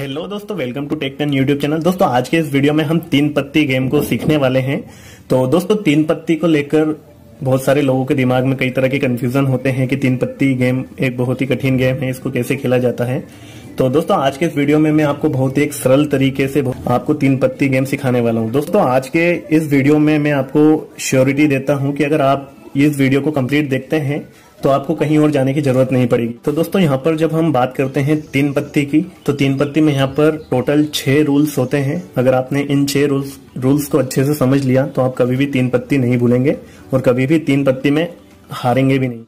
Hello दोस्तों, welcome to tech 10 YouTube channel. दोस्तों आज के इस वीडियो में हम तीन पत्ती गेम को सीखने वाले हैं। तो दोस्तों तीन पत्ती को लेकर बहुत सारे लोगों के दिमाग में कई तरह के कंफ्यूजन होते हैं कि तीन पत्ती गेम एक बहुत ही कठिन गेम है, इसको कैसे खेला जाता है। तो दोस्तों आज के इस वीडियो में मैं आपको बहुत ही एक सरल तरीके से आपको तीन पत्ती गेम सिखाने वाला हूँ। दोस्तों आज के इस वीडियो में मैं आपको श्योरिटी देता हूँ कि अगर आप इस वीडियो को कंप्लीट देखते हैं तो आपको कहीं और जाने की जरूरत नहीं पड़ेगी। तो दोस्तों यहाँ पर जब हम बात करते हैं तीन पत्ती की, तो तीन पत्ती में यहाँ पर टोटल 6 रूल्स होते हैं। अगर आपने इन 6 रूल्स को अच्छे से समझ लिया तो आप कभी भी तीन पत्ती नहीं भूलेंगे और कभी भी तीन पत्ती में हारेंगे भी नहीं।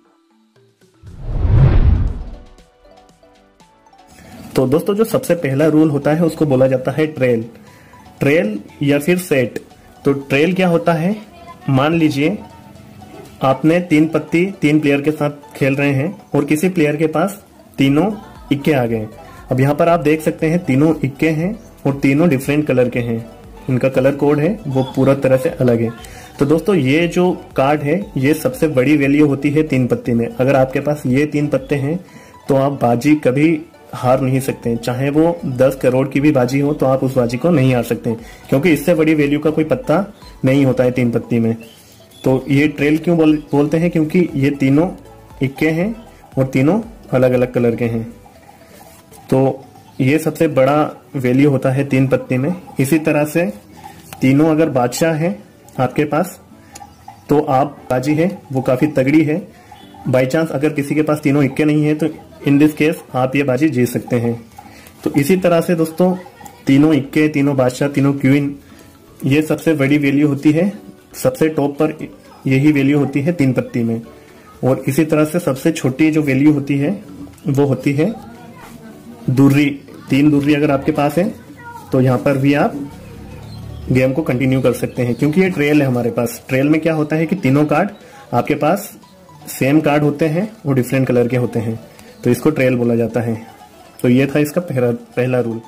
तो दोस्तों जो सबसे पहला रूल होता है उसको बोला जाता है ट्रेल या फिर सेट। तो ट्रेल क्या होता है, मान लीजिए आपने तीन पत्ती तीन प्लेयर के साथ खेल रहे हैं और किसी प्लेयर के पास तीनों इक्के आ गए। अब यहाँ पर आप देख सकते हैं तीनों इक्के हैं और तीनों डिफरेंट कलर के हैं, इनका कलर कोड है वो पूरा तरह से अलग है। तो दोस्तों ये जो कार्ड है ये सबसे बड़ी वैल्यू होती है तीन पत्ती में। अगर आपके पास ये तीन पत्ते हैं तो आप बाजी कभी हार नहीं सकते, चाहे वो 10 करोड़ की भी बाजी हो तो आप उस बाजी को नहीं हार सकते, क्योंकि इससे बड़ी वैल्यू का कोई पत्ता नहीं होता है तीन पत्ती में। तो ये ट्रेल क्यों बोलते हैं, क्योंकि ये तीनों इक्के हैं और तीनों अलग अलग कलर के हैं। तो ये सबसे बड़ा वैल्यू होता है तीन पत्ती में। इसी तरह से तीनों अगर बादशाह है आपके पास तो आप बाजी है वो काफी तगड़ी है। बाई चांस अगर किसी के पास तीनों इक्के नहीं है तो इन दिस केस आप ये बाजी जीत सकते हैं। तो इसी तरह से दोस्तों तीनों इक्के, तीनों बादशाह, तीनों क्वीन, ये सबसे बड़ी वैल्यू होती है। सबसे टॉप पर यही वैल्यू होती है तीन पत्ती में। और इसी तरह से सबसे छोटी जो वैल्यू होती है वो होती है दुर्री। तीन दुर्री अगर आपके पास है तो यहाँ पर भी आप गेम को कंटिन्यू कर सकते हैं, क्योंकि ये ट्रेल है हमारे पास। ट्रेल में क्या होता है कि तीनों कार्ड आपके पास सेम कार्ड होते हैं और डिफरेंट कलर के होते हैं, तो इसको ट्रेल बोला जाता है। तो ये था इसका पहला रूल।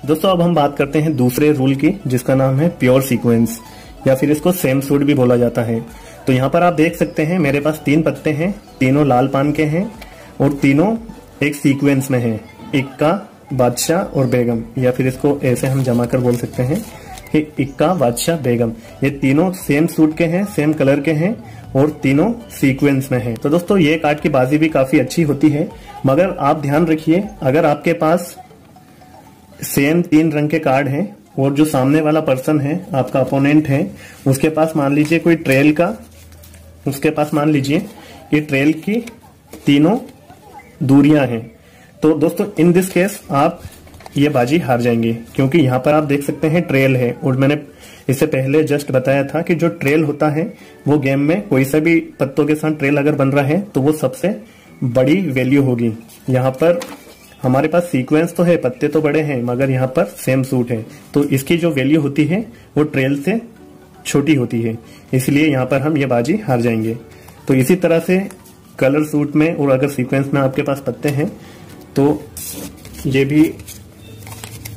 दोस्तों अब हम बात करते हैं दूसरे रूल की, जिसका नाम है प्योर सीक्वेंस या फिर इसको सेम सूट भी बोला जाता है। तो यहाँ पर आप देख सकते हैं मेरे पास तीन पत्ते हैं, तीनों लाल पान के हैं और तीनों एक सीक्वेंस में हैं, इक्का, बादशाह और बेगम, या फिर इसको ऐसे हम जमा कर बोल सकते हैं कि इक्का, बादशाह, बेगम। ये तीनों सेम सूट के हैं, सेम कलर के हैं और तीनों सीक्वेंस में हैं। तो दोस्तों ये कार्ड की बाजी भी काफी अच्छी होती है, मगर आप ध्यान रखिए अगर आपके पास सेम तीन रंग के कार्ड हैं और जो सामने वाला पर्सन है आपका अपोनेंट है उसके पास मान लीजिए कोई ट्रेल का, उसके पास मान लीजिए कि ट्रेल की तीनों दूरियां हैं, तो दोस्तों इन दिस केस आप ये बाजी हार जाएंगे, क्योंकि यहाँ पर आप देख सकते हैं ट्रेल है। और मैंने इससे पहले जस्ट बताया था कि जो ट्रेल होता है वो गेम में कोई सा भी पत्तों के साथ ट्रेल अगर बन रहा है तो वो सबसे बड़ी वैल्यू होगी। यहाँ पर हमारे पास सीक्वेंस तो है, पत्ते तो बड़े हैं, मगर यहाँ पर सेम सूट है, तो इसकी जो वैल्यू होती है वो ट्रेल से छोटी होती है, इसलिए यहाँ पर हम ये बाजी हार जाएंगे। तो इसी तरह से कलर सूट में और अगर सीक्वेंस में आपके पास पत्ते हैं तो ये भी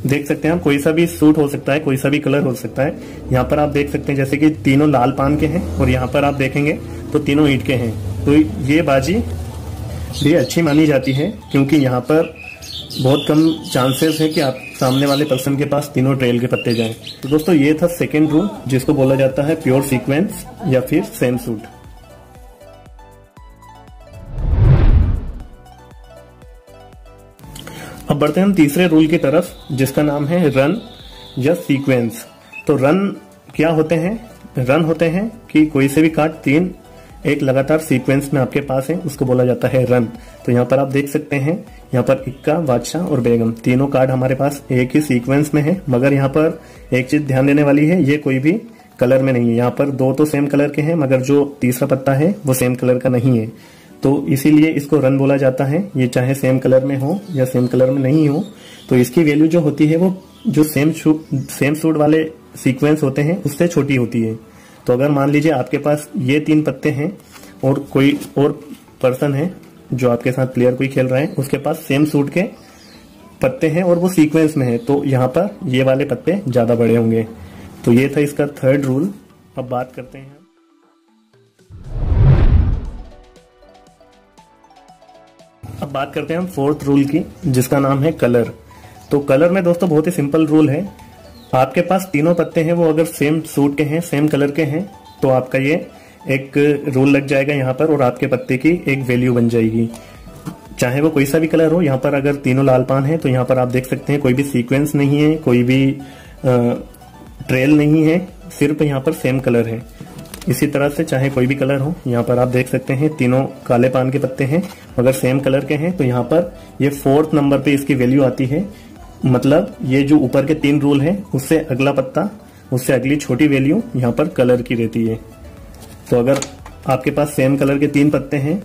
देख सकते हैं आप, कोई सा भी सूट हो सकता है, कोई सा भी कलर हो सकता है। यहाँ पर आप देख सकते हैं जैसे कि तीनों लाल पान के हैं और यहाँ पर आप देखेंगे तो तीनों ईंट के हैं। तो ये बाजी भी अच्छी मानी जाती है, क्योंकि यहाँ पर बहुत कम चांसेस है कि आप सामने वाले पर्सन के पास तीनों ट्रेल के पत्ते जाएं। तो दोस्तों ये था सेकंड रूल, जिसको बोला जाता है प्योर सीक्वेंस या फिर सेम सूट। अब बढ़ते हैं हम तीसरे रूल की तरफ, जिसका नाम है रन या सीक्वेंस। तो रन क्या होते हैं, रन होते हैं कि कोई से भी कार्ड तीन एक लगातार सीक्वेंस में आपके पास है, उसको बोला जाता है रन। तो यहाँ पर आप देख सकते हैं यहाँ पर इक्का, बादशाह और बेगम तीनों कार्ड हमारे पास एक ही सीक्वेंस में है, मगर यहाँ पर एक चीज ध्यान देने वाली है, ये कोई भी कलर में नहीं है। यहाँ पर दो तो सेम कलर के हैं मगर जो तीसरा पत्ता है वो सेम कलर का नहीं है, तो इसीलिए इसको रन बोला जाता है। ये चाहे सेम कलर में हो या सेम कलर में नहीं हो, तो इसकी वैल्यू जो होती है वो जो सेम सूट वाले सीक्वेंस होते हैं उससे छोटी होती है। तो अगर मान लीजिए आपके पास ये तीन पत्ते हैं और कोई और पर्सन है जो आपके साथ प्लेयर कोई खेल रहा है, उसके पास सेम सूट के पत्ते हैं और वो सीक्वेंस में है, तो यहाँ पर ये वाले पत्ते ज्यादा बड़े होंगे। तो ये था इसका थर्ड रूल। अब बात करते हैं अब बात करते हैं हम फोर्थ रूल की, जिसका नाम है कलर। तो कलर में दोस्तों बहुत ही सिंपल रूल है। आपके पास तीनों पत्ते हैं, वो अगर सेम सूट के हैं, सेम कलर के हैं, तो आपका ये एक रूल लग जाएगा यहाँ पर और आपके पत्ते की एक वैल्यू बन जाएगी, चाहे वो कोई सा भी कलर हो। यहाँ पर अगर तीनों लाल पान है तो यहाँ पर आप देख सकते हैं कोई भी सीक्वेंस नहीं है, कोई भी ट्रेल नहीं है, सिर्फ यहाँ पर सेम कलर है। इसी तरह से चाहे कोई भी कलर हो, यहाँ पर आप देख सकते हैं तीनों काले पान के पत्ते हैं, अगर सेम कलर के हैं तो यहाँ पर ये 4th नंबर पे इसकी वैल्यू आती है। मतलब ये जो ऊपर के 3 रूल है, उससे अगला पत्ता, उससे अगली छोटी वैल्यू यहाँ पर कलर की रहती है। तो अगर आपके पास सेम कलर के 3 पत्ते हैं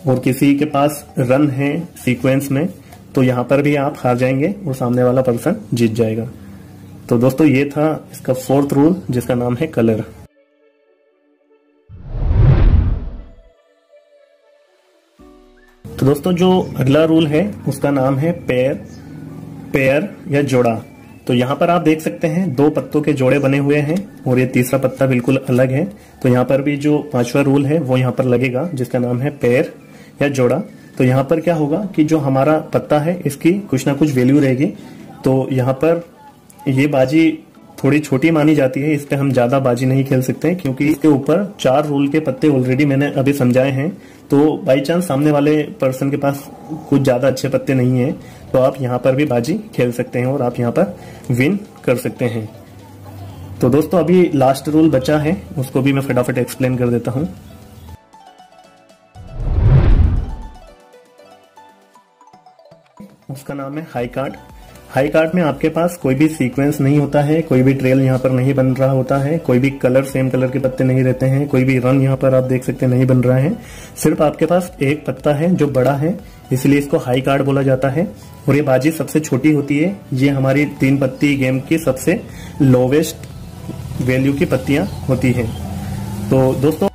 और किसी के पास रन है सीक्वेंस में, तो यहाँ पर भी आप हार जाएंगे और सामने वाला पर्सन जीत जाएगा। तो दोस्तों ये था इसका 4th रूल, जिसका नाम है कलर। तो दोस्तों जो अगला रूल है उसका नाम है पेयर या जोड़ा। तो यहाँ पर आप देख सकते हैं 2 पत्तों के जोड़े बने हुए हैं और ये तीसरा पत्ता बिल्कुल अलग है। तो यहाँ पर भी जो 5वां रूल है वो यहाँ पर लगेगा, जिसका नाम है पेयर या जोड़ा। तो यहाँ पर क्या होगा कि जो हमारा पत्ता है इसकी कुछ ना कुछ वैल्यू रहेगी। तो यहाँ पर ये बाजी थोड़ी छोटी मानी जाती है, इस पे हम ज्यादा बाजी नहीं खेल सकते क्योंकि इसके ऊपर 4 रूल के पत्ते ऑलरेडी मैंने अभी समझाए हैं। तो बाई चांस सामने वाले पर्सन के पास कुछ ज्यादा अच्छे पत्ते नहीं है तो आप यहाँ पर भी बाजी खेल सकते हैं और आप यहाँ पर विन कर सकते हैं। तो दोस्तों अभी लास्ट रूल बचा है, उसको भी मैं फटाफट एक्सप्लेन कर देता हूँ। उसका नाम है हाई कार्ड। हाई कार्ड में आपके पास कोई भी सीक्वेंस नहीं होता है, कोई भी ट्रेल यहाँ पर नहीं बन रहा होता है, कोई भी कलर सेम कलर के पत्ते नहीं रहते हैं, कोई भी रन यहाँ पर आप देख सकते हैं नहीं बन रहा है। सिर्फ आपके पास एक पत्ता है जो बड़ा है, इसलिए इसको हाई कार्ड बोला जाता है। और ये बाजी सबसे छोटी होती है। ये हमारी 3 पत्ती गेम की सबसे लोवेस्ट वैल्यू की पत्तियां होती हैं। तो दोस्तों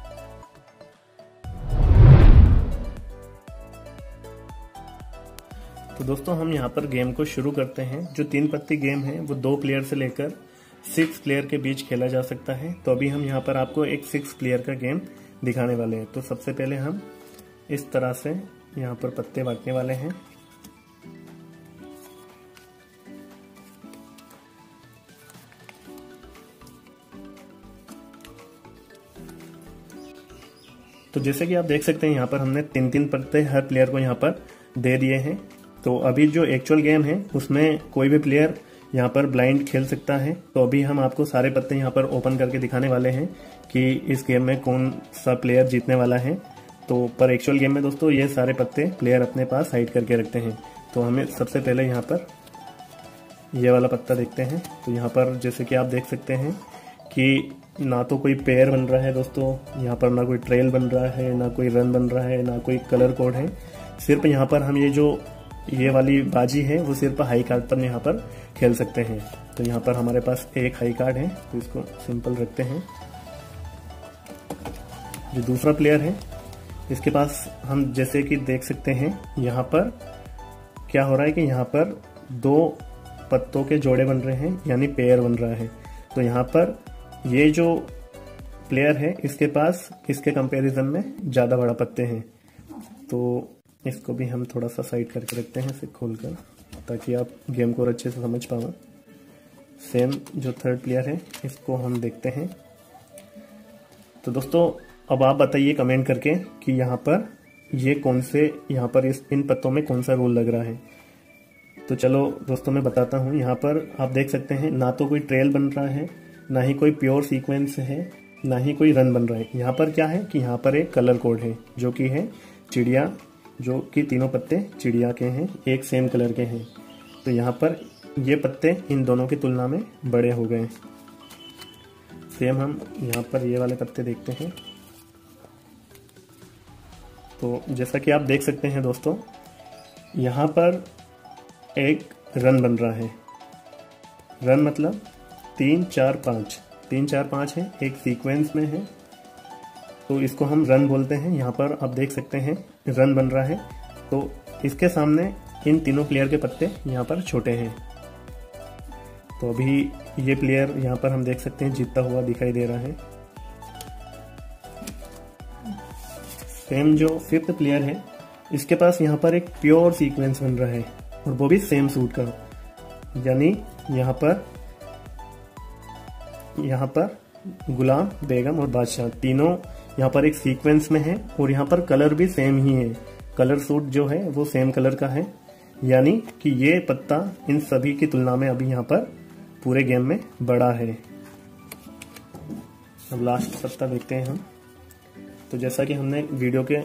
हम यहाँ पर गेम को शुरू करते हैं। जो 3 पत्ती गेम है वो 2 प्लेयर से लेकर 6 प्लेयर के बीच खेला जा सकता है। तो अभी हम यहाँ पर आपको एक 6 प्लेयर का गेम दिखाने वाले हैं। तो सबसे पहले हम इस तरह से यहाँ पर पत्ते बांटने वाले हैं। तो जैसे कि आप देख सकते हैं यहाँ पर हमने 3-3 पत्ते हर प्लेयर को यहाँ पर दे दिए हैं। तो अभी जो एक्चुअल गेम है उसमें कोई भी प्लेयर यहाँ पर ब्लाइंड खेल सकता है। तो अभी हम आपको सारे पत्ते यहाँ पर ओपन करके दिखाने वाले हैं कि इस गेम में कौन सा प्लेयर जीतने वाला है। तो पर एक्चुअल गेम में दोस्तों ये सारे पत्ते प्लेयर अपने पास हाइड करके रखते हैं। तो हमें सबसे पहले यहाँ पर ये वाला पत्ता देखते हैं। तो यहाँ पर जैसे कि आप देख सकते हैं कि ना तो कोई पेयर बन रहा है दोस्तों, यहाँ पर ना कोई ट्रेल बन रहा है, ना कोई रन बन रहा है, ना कोई कलर कोड है। सिर्फ यहाँ पर हम ये वाली बाजी है वो सिर्फ हाई कार्ड पर यहाँ पर खेल सकते हैं। तो यहाँ पर हमारे पास एक हाई कार्ड है, तो इसको सिंपल रखते हैं। जो दूसरा प्लेयर है इसके पास हम जैसे कि देख सकते हैं यहाँ पर क्या हो रहा है कि यहाँ पर 2 पत्तों के जोड़े बन रहे हैं, यानी पेयर बन रहा है। तो यहाँ पर ये जो प्लेयर है इसके पास इसके कंपैरिजन में ज़्यादा बड़ा पत्ते हैं। तो इसको भी हम थोड़ा सा साइड करके रखते हैं इसे खोलकर, ताकि आप गेम को अच्छे से समझ पाओ। सेम जो 3rd प्लेयर है इसको हम देखते हैं। तो दोस्तों अब आप बताइए कमेंट करके कि यहाँ पर ये कौन से यहाँ पर इन पत्तों में कौन सा रूल लग रहा है। तो चलो दोस्तों मैं बताता हूँ। यहाँ पर आप देख सकते हैं ना तो कोई ट्रेल बन रहा है, ना ही कोई प्योर सीक्वेंस है, ना ही कोई रन बन रहा है। यहाँ पर क्या है कि यहाँ पर एक कलर कोड है जो कि है चिड़िया, जो कि तीनों पत्ते चिड़िया के हैं, एक सेम कलर के हैं। तो यहाँ पर ये पत्ते इन दोनों की तुलना में बड़े हो गए। सेम हम यहाँ पर ये वाले पत्ते देखते हैं। तो जैसा कि आप देख सकते हैं दोस्तों, यहाँ पर एक रन बन रहा है। रन मतलब 3 4 5 3 4 5 है, एक सीक्वेंस में है, तो इसको हम रन बोलते हैं। यहाँ पर आप देख सकते हैं रन बन रहा है। तो इसके सामने इन तीनों प्लेयर के पत्ते यहाँ पर छोटे हैं। तो अभी ये प्लेयर यहाँ पर हम देख सकते हैं जीतता हुआ दिखाई दे रहा है। सेम जो 5th प्लेयर है इसके पास यहाँ पर एक प्योर सीक्वेंस बन रहा है और वो भी सेम सूट का, यानी यहाँ पर गुलाम, बेगम और बादशाह तीनों यहाँ पर एक सीक्वेंस में है और यहाँ पर कलर भी सेम ही है। कलर सूट जो है वो सेम कलर का है, यानी कि ये पत्ता इन सभी की तुलना में अभी यहाँ पर पूरे गेम में बड़ा है। अब लास्ट पत्ता देखते हैं हम। तो जैसा कि हमने वीडियो के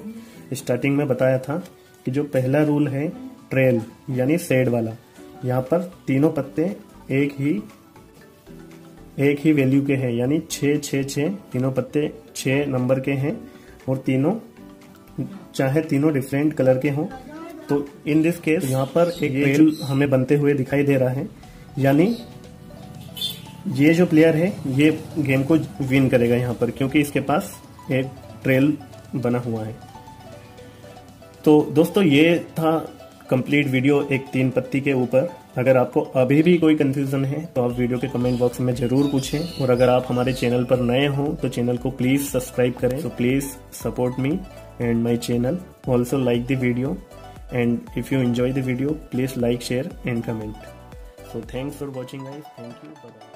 स्टार्टिंग में बताया था कि जो पहला रूल है ट्रेल यानी शेड वाला, यहाँ पर तीनों पत्ते एक ही वैल्यू के हैं, यानी 6 6 6 तीनों पत्ते 6 नंबर के हैं और चाहे तीनों डिफरेंट कलर के हों। तो इन दिस केस यहाँ पर एक ट्रेल हमें बनते हुए दिखाई दे रहा है, यानी ये जो प्लेयर है ये गेम को विन करेगा यहाँ पर, क्योंकि इसके पास एक ट्रेल बना हुआ है। तो दोस्तों ये था कंप्लीट वीडियो एक 3 पत्ती के ऊपर। अगर आपको अभी भी कोई कंफ्यूजन है तो आप वीडियो के कमेंट बॉक्स में जरूर पूछें, और अगर आप हमारे चैनल पर नए हो तो चैनल को प्लीज सब्सक्राइब करें। So please support me and my channel. Also like the video, and if you enjoy the video, please like, share and comment. So thanks for watching guys. Thank you. Bye bye.